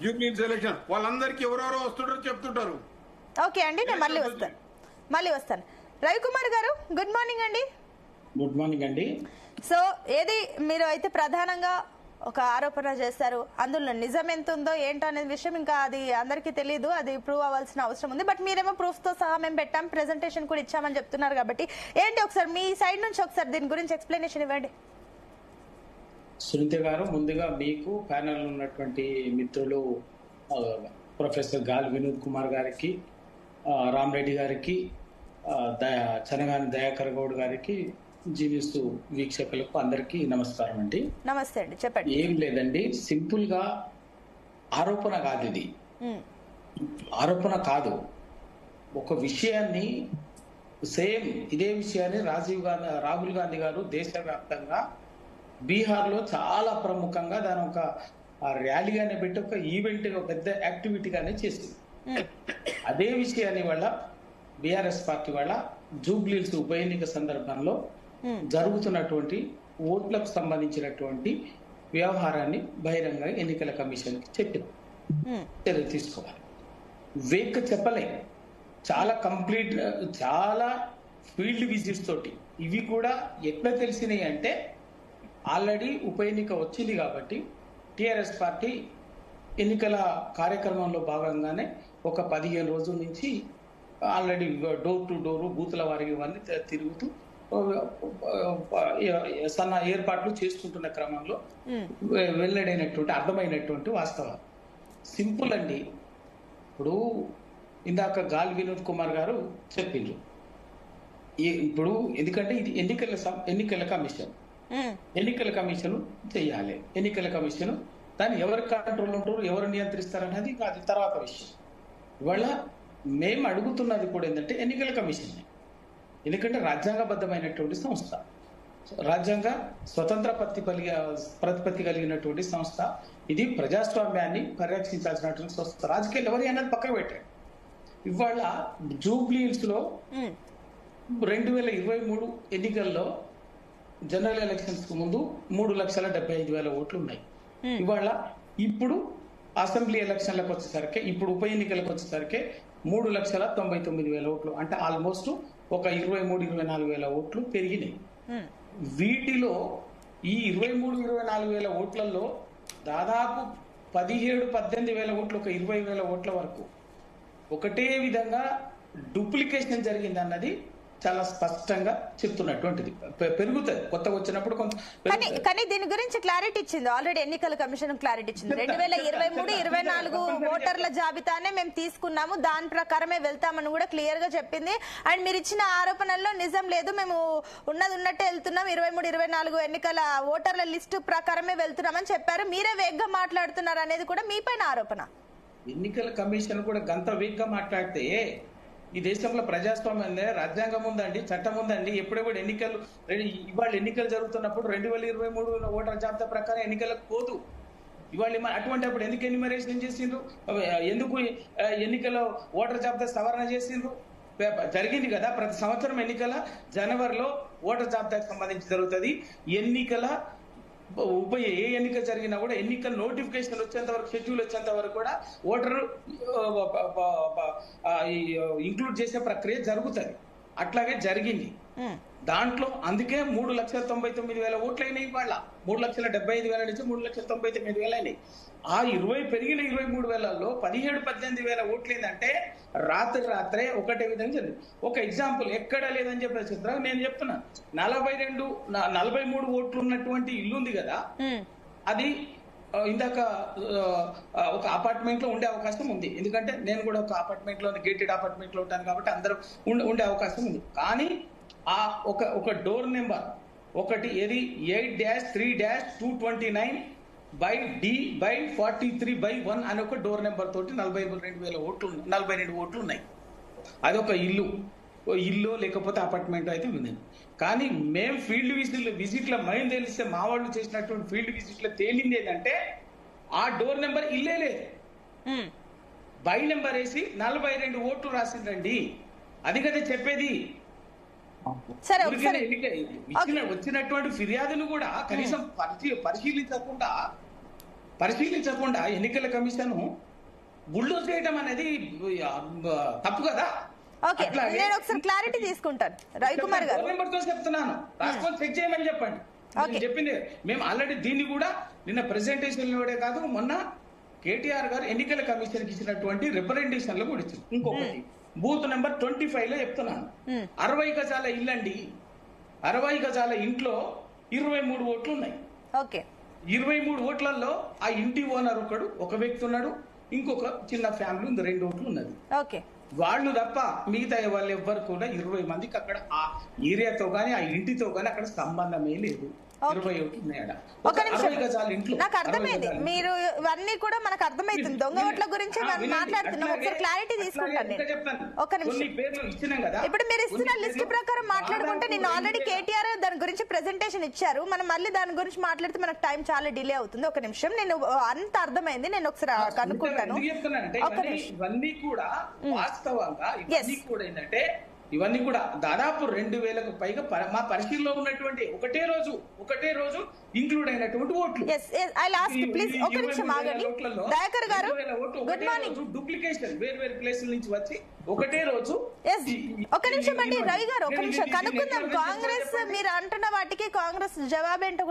Jubilee selection వాళ్ళందరికీ ఎవరెవరో వస్తుంటారో చెప్తుంటారు. ఓకే అండి, నేను మళ్ళీ వస్తాను. రవికుమార్ గారు, గుడ్ మార్నింగ్ అండి. గుడ్ మార్నింగ్ అండి. సో ఏది మీరు అయితే ప్రధానంగా ఒక ఆరోపణ చేస్తారు, అందులో నిజం ఎంత ఉందో ఏంటో అనే విషయం ఇంకా అది అందరికీ తెలియదు, అది ప్రూవ్ అవ్వాల్సిన అవసరం ఉంది. బట్ మీరేమో ప్రూఫ్ తో సహా మేము పెట్టాం, ప్రెజెంటేషన్ కూడా ఇచ్చామని చెప్తున్నారు. కాబట్టి ఏంటి ఒకసారి మీ సైడ్ నుంచి ఒకసారి దీని గురించి ఎక్స్ప్లెనేషన్ ఇవ్వండి. సునీత గారు, ముందుగా మీకు ప్యానెల్ ఉన్నటువంటి మిత్రులు ప్రొఫెసర్ గాలి వినోద్ కుమార్ గారికి, రామరెడ్డి గారికి, చనగాని దయాకర్ గౌడ్ గారికి, జీవిస్తూ వీక్షకులకు అందరికీ నమస్కారం అండి. నమస్తే అండి, చెప్పండి. ఏం లేదండి, సింపుల్ గా ఆరోపణ కాదు ఇది, ఆరోపణ కాదు. ఒక విషయాన్ని సేమ్ ఇదే విషయాన్ని రాహుల్ గాంధీ గారు దేశవ్యాప్తంగా బీహార్ లో చాలా ప్రముఖంగా దాని ఒక ర్యాలీగానే పెట్టి ఒక ఈవెంట్ పెద్ద యాక్టివిటీగానే చేసింది. అదే విషయాన్ని వాళ్ళ బీఆర్ఎస్ పార్టీ వాళ్ళ జూబ్లీహిల్స్ ఉప ఎన్నిక సందర్భంలో జరుగుతున్నటువంటి ఓట్లకు సంబంధించినటువంటి వ్యవహారాన్ని బహిరంగ ఎన్నికల కమిషన్ కి చెప్పింది, చర్య తీసుకోవాలి. వేక్ చెప్పలే, చాలా కంప్లీట్, చాలా ఫీల్డ్ విజిట్స్ తోటి ఇవి కూడా ఎట్లా తెలిసినాయి అంటే, ఆల్రెడీ ఉప ఎన్నిక వచ్చింది కాబట్టి టిఆర్ఎస్ పార్టీ ఎన్నికల కార్యక్రమంలో భాగంగానే ఒక 15 రోజుల నుంచి ఆల్రెడీ డోర్ టు డోర్ బూతుల వారికి ఇవన్నీ తిరుగుతూ సన్న ఏర్పాట్లు చేసుకుంటున్న క్రమంలో వెల్లడైనటువంటి అర్థమైనటువంటి వాస్తవాలు. సింపుల్ అండి. ఇప్పుడు ఇందాక గాలి వినోద్ కుమార్ గారు చెప్పిండ్రు, ఇప్పుడు ఎందుకంటే ఇది ఎన్నికల కమిషన్ చెయ్యాలి. ఎన్నికల కమిషన్ దాన్ని ఎవరు కంట్రోల్ ఉంటారు, ఎవరు నియంత్రిస్తారనేది అది తర్వాత విషయం. ఇవాళ మేము అడుగుతున్నది కూడా ఏంటంటే ఎన్నికల కమిషన్, ఎందుకంటే రాజ్యాంగబద్ధమైనటువంటి సంస్థ, రాజ్యాంగ స్వతంత్ర ప్రతిపత్తి కలిగినటువంటి సంస్థ. ఇది ప్రజాస్వామ్యాన్ని పరిరక్షించాల్సినటువంటి సంస్థ. రాజకీయాలు ఎవరి అన్నది పక్కన పెట్టాడు. ఇవాళ జూబ్లీహిల్స్ లో 2023 ఎన్నికల్లో జనరల్ ఎలక్షన్స్ కు ముందు 3,75,000 ఓట్లు ఉన్నాయి. ఇవాళ ఇప్పుడు అసెంబ్లీ ఎలక్షన్లకు వచ్చేసరికి, ఇప్పుడు ఉప ఎన్నికలకు వచ్చేసరికి 3,99,000 ఓట్లు, అంటే ఆల్మోస్ట్ ఒక 23,000-24,000 ఓట్లు పెరిగినాయి. వీటిలో ఈ 23,000-24,000 ఓట్లలో దాదాపు 17,000-18,000 ఓట్లు, ఒక 20,000 ఓట్ల వరకు ఒకటే విధంగా డూప్లికేషన్ జరిగింది అన్నది చాలా స్పష్టంగా చెప్తున్నటువంటిది. పెరుగుతుంది, కొత్తగా వచ్చినప్పుడు కొంత. కానీ దీని గురించి క్లారిటీ ఇచ్చింది ఆల్రెడీ ఎన్నికల కమిషన్, క్లారిటీ ఇచ్చింది. 2023-24 ఓటర్ల జాబితానే మేము తీసుకున్నాము, దాని ప్రకారమే వెళ్తామని కూడా క్లియర్ గా చెప్పింది. అండ్ మీరు ఇచ్చిన ఆరోపణల్లో నిజం లేదు, మేము ఉన్నట్టే వెళ్తున్నాం, 23-24 ఎన్నికల ఓటర్ల లిస్టు ప్రకారమే వెళ్తున్నామని చెప్పారు. మీరే వేగ్గా మాట్లాడుతున్నారు అనేది కూడా మీ పైన ఆరోపణ. ఎన్నికల కమిషన్ కూడా గంత వేగ్గా మాట్లాడితే, ఈ దేశంలో ప్రజాస్వామ్యం ఉంది, రాజ్యాంగం ఉందండి, చట్టం ఉందండి. ఎప్పుడెప్పుడు ఎన్నికలు, ఇవాళ ఎన్నికలు జరుగుతున్నప్పుడు 2023 ఓటర్ల జాబితా ప్రకారం ఎన్నికలకు పోదు. ఇవాళ అటువంటి అప్పుడు ఎందుకు ఎన్యూమరేషన్ చేసిండ్రు, ఎందుకు ఎన్నికల ఓటర్ జాబితా సవరణ చేసిండ్రు? జరిగింది కదా, ప్రతి సంవత్సరం ఎన్నికల జనవరిలో ఓటర్ జాబితాకు సంబంధించి జరుగుతుంది. ఎన్నికల ఏ ఎన్నిక జరిగినా కూడా ఎన్నికల నోటిఫికేషన్ వచ్చేంత వరకు, షెడ్యూల్ వచ్చేంత వరకు కూడా ఓటరు ఇంక్లూడ్ చేసే ప్రక్రియ జరుగుతుంది. అట్లాగే జరిగింది. దాంట్లో అందుకే 3,99,000 ఓట్లు అయినాయి. ఇవాళ 3,75,000 నుంచి 3,99,000 అయినాయి. ఆ 20 పెరిగిన 23,000లో 17,000-18,000 ఓట్లు ఏంటంటే రాత్రే ఒకటే విధంగా జరిగింది. ఒక ఎగ్జాంపుల్ ఎక్కడ లేదని చెప్పేసి నేను చెప్తున్నా, 43 ఓట్లు ఉన్నటువంటి ఇల్లు ఉంది కదా, అది ఇందాక ఒక అపార్ట్మెంట్ లో ఉండే అవకాశం ఉంది. ఎందుకంటే నేను కూడా ఒక అపార్ట్మెంట్ లో, గేటెడ్ అపార్ట్మెంట్ లో ఉంటాను కాబట్టి అందరూ ఉండే అవకాశం ఉంది. కానీ ఆ ఒక డోర్ నెంబర్ ఒకటి ఏది 8-3-229/D/43/1 అనే ఒక డోర్ నెంబర్ తోటి 42 ఓట్లు ఉన్నాయి. అదొక ఇల్లు లేకపోతే అపార్ట్మెంట్ అయితే ఉంది. కానీ మేము ఫీల్డ్ విజిట్ లో మేము తెలిస్తే, మా వాళ్ళు చేసినటువంటి ఫీల్డ్ విజిట్ లో తేలింది ఏంటంటే ఆ డోర్ నెంబర్ ఇల్లే లేదు, బై నెంబర్ వేసి 42 ఓట్లు రాసిందండి. అది కదా చెప్పేది. వచ్చినటువంటి ఫిర్యాదును కూడా కనీసం పరిశీలించకుండా పరిశీలించకుండా ఎన్నికల కమిషన్ బుల్డోజ్ చేయడం అనేది తప్పు కదా. ఓకే, నేను ఒకసారి క్లారిటీ తీసుకుంటాను. రవికుమార్ గారు తో చెప్తున్నాను, రాసుకొని చెక్ చేయమని చెప్పండి. నేను చెప్పింది మేము ఆల్రెడీ దీన్ని కూడా నిన్న ప్రెజెంటేషన్ కాదు, మొన్న కేటీఆర్ గారు ఎన్నికల కమిషన్ కి ఇచ్చినటువంటి రిప్రజెంటేషన్ లో కూడా ఇచ్చింది. ఇంకొకటి బూత్ నెంబర్ 25 లో చెప్తున్నాను, 60 గజాల ఇల్లండి, 60 గజాల ఇంట్లో 23 ఓట్లు ఉన్నాయి. ఓకే, 23 ఓట్లలో ఆ ఇంటి ఓనర్ ఒక వ్యక్తి ఉన్నాడు, ఇంకొక చిన్న ఫ్యామిలీ ఉంది, 2 ఓట్లు ఉన్నది. ఓకే, వాళ్ళు తప్ప మిగతా వాళ్ళు ఎవ్వరు కూడా 20 మందికి అక్కడ ఆ ఏరియాతో గానీ ఆ ఇంటితో గానీ అక్కడ సంబంధమే లేదు. 20 ఓట్లు ఉన్నాయట. ఒక నిమిషం, 60 గజాల ఇంట్లో నాకు అర్థమైంది. మీరు ఇవన్నీ కూడా మనకు అర్థమైతుంది. దొంగ ఓట్ల గురించి మనం మాట్లాడుతున్నాం. ఒకసారి క్లారిటీ తీసుకుంటాను నేను. ఒక నిమిషం, ఇప్పుడు మీరు ఇస్తున్న లిస్ట్ ప్రకారం మాట్లాడుకుంటే నేను ఆల్రెడీ కేటీఆర్ దాని గురించి ప్రెజెంటేషన్ ఇచ్చారు. మనం మళ్ళీ దాని గురించి మాట్లాడితే మనకు టైం చాలా డిలే అవుతుంది. ఒక నిమిషం, నేను అంత అర్థమైంది, నేను ఒకసారి కనుక్కుంటాను. ఇవన్నీ కూడా వాస్తవంగా ఇవన్నీ కూడా ఏంటంటే ఇవన్నీ కూడా దాదాపు 2000కు పైగా మా పరిశీలనలో ఉన్నటువంటి ఒకటే రోజు ఇంక్లూడ్ అయినటువంటి ఓట్లు. ప్లీజ్ ఒక నిమిషం ఆగండి. దయాకర్ గారు, గుడ్ మార్నింగ్. డూప్లికేషన్ వేరు ప్లేసుల నుంచి వచ్చి ఒకటే రోజు. ఒక నిమిషం అండి రవి గారు, ఒక నిమిషం కనుక్కుందాం. కాంగ్రెస్ మీరు అంటున్న వాటికి కాంగ్రెస్ జవాబేంటో